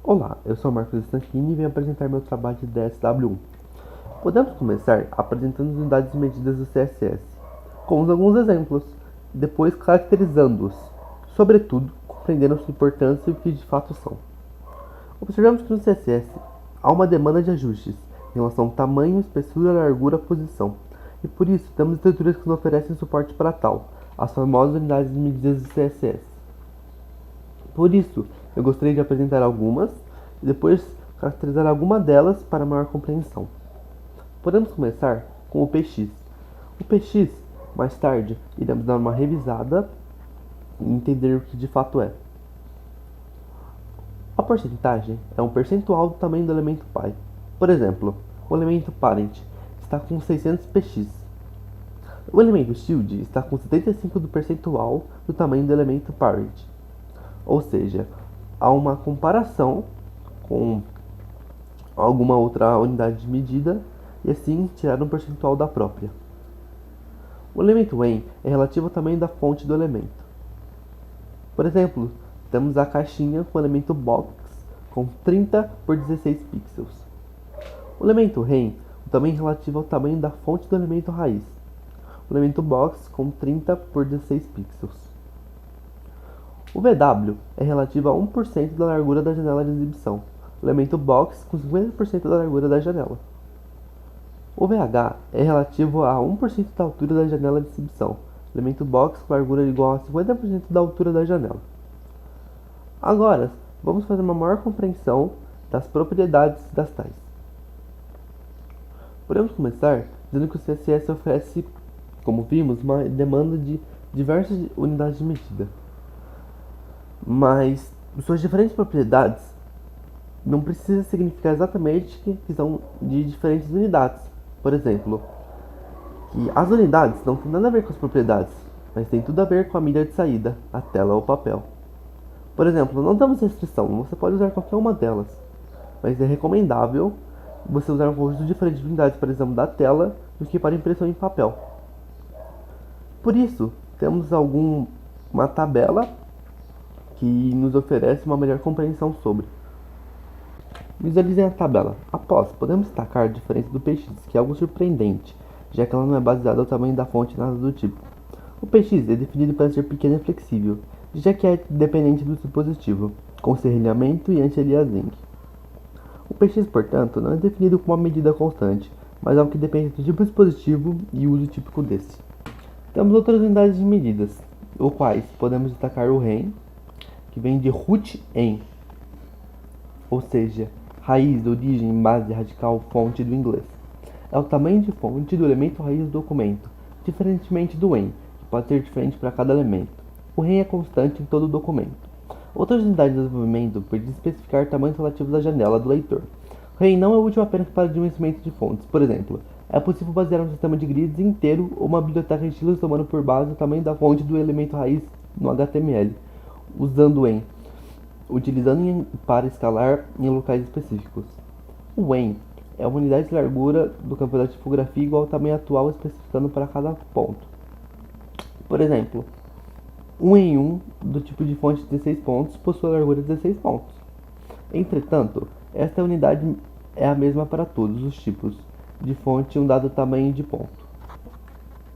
Olá, eu sou Marcos Stanchini e venho apresentar meu trabalho de DSW1. Podemos começar apresentando as unidades de medidas do CSS, com alguns exemplos, e depois caracterizando-os, sobretudo compreendendo sua importância e o que de fato são. Observamos que no CSS há uma demanda de ajustes em relação ao tamanho, espessura, largura, posição, e por isso temos estruturas que nos oferecem suporte para tal, as famosas unidades de medidas do CSS. Por isso, eu gostaria de apresentar algumas e depois caracterizar alguma delas para maior compreensão. Podemos começar com o PX. O PX, mais tarde, iremos dar uma revisada e entender o que de fato é. A porcentagem é um percentual do tamanho do elemento pai. Por exemplo, o elemento parent está com 600 px. O elemento shield está com 75% do percentual do tamanho do elemento parent. Ou seja, há uma comparação com alguma outra unidade de medida e assim tirar um percentual da própria. O elemento when é relativo ao tamanho da fonte do elemento. Por exemplo, temos a caixinha com o elemento box com 30 por 16 pixels. O elemento ren também é relativo ao tamanho da fonte do elemento raiz. O elemento box com 30 por 16 pixels. O VW é relativo a 1% da largura da janela de exibição. O elemento box com 50% da largura da janela. O VH é relativo a 1% da altura da janela de exibição. O elemento box com largura igual a 50% da altura da janela. Agora, vamos fazer uma maior compreensão das propriedades das tais. Podemos começar dizendo que o CSS oferece, como vimos, uma demanda de diversas unidades de medida. Mas suas diferentes propriedades não precisam significar exatamente que são de diferentes unidades. Por exemplo, que as unidades não têm nada a ver com as propriedades, mas tem tudo a ver com a mídia de saída, a tela ou o papel. Por exemplo, não temos restrição, você pode usar qualquer uma delas, mas é recomendável você usar um conjunto diferente de unidades para exame da tela do que para impressão em papel. Por isso, temos uma tabela que nos oferece uma melhor compreensão sobre. Visualizem a tabela. Após, podemos destacar a diferença do PX, que é algo surpreendente, já que ela não é baseada no tamanho da fonte nada do tipo. O PX é definido para ser pequeno e flexível, já que é dependente do dispositivo, com serrilhamento e anti-aliasing. O PX, portanto, não é definido como uma medida constante, mas algo que depende do tipo de dispositivo e uso típico desse. Temos outras unidades de medidas, os quais podemos destacar o ren, que vem de root en, ou seja, raiz, origem, base, radical, fonte do inglês. É o tamanho de fonte do elemento raiz do documento, diferentemente do when, que pode ser diferente para cada elemento. O ren é constante em todo o documento. Outras unidades de desenvolvimento podem especificar tamanhos relativos à janela do leitor. O ren não é útil apenas para dimensionamento de fontes. Por exemplo, é possível basear um sistema de grids inteiro ou uma biblioteca de estilos tomando por base o tamanho da fonte do elemento raiz no HTML, usando o when, utilizando para escalar em locais específicos. O when é uma unidade de largura do campo da tipografia igual ao tamanho atual especificando para cada ponto. Por exemplo, 1 em 1 do tipo de fonte de 16 pontos possui a largura de 16 pontos. Entretanto, esta unidade é a mesma para todos os tipos de fonte em um dado tamanho de ponto.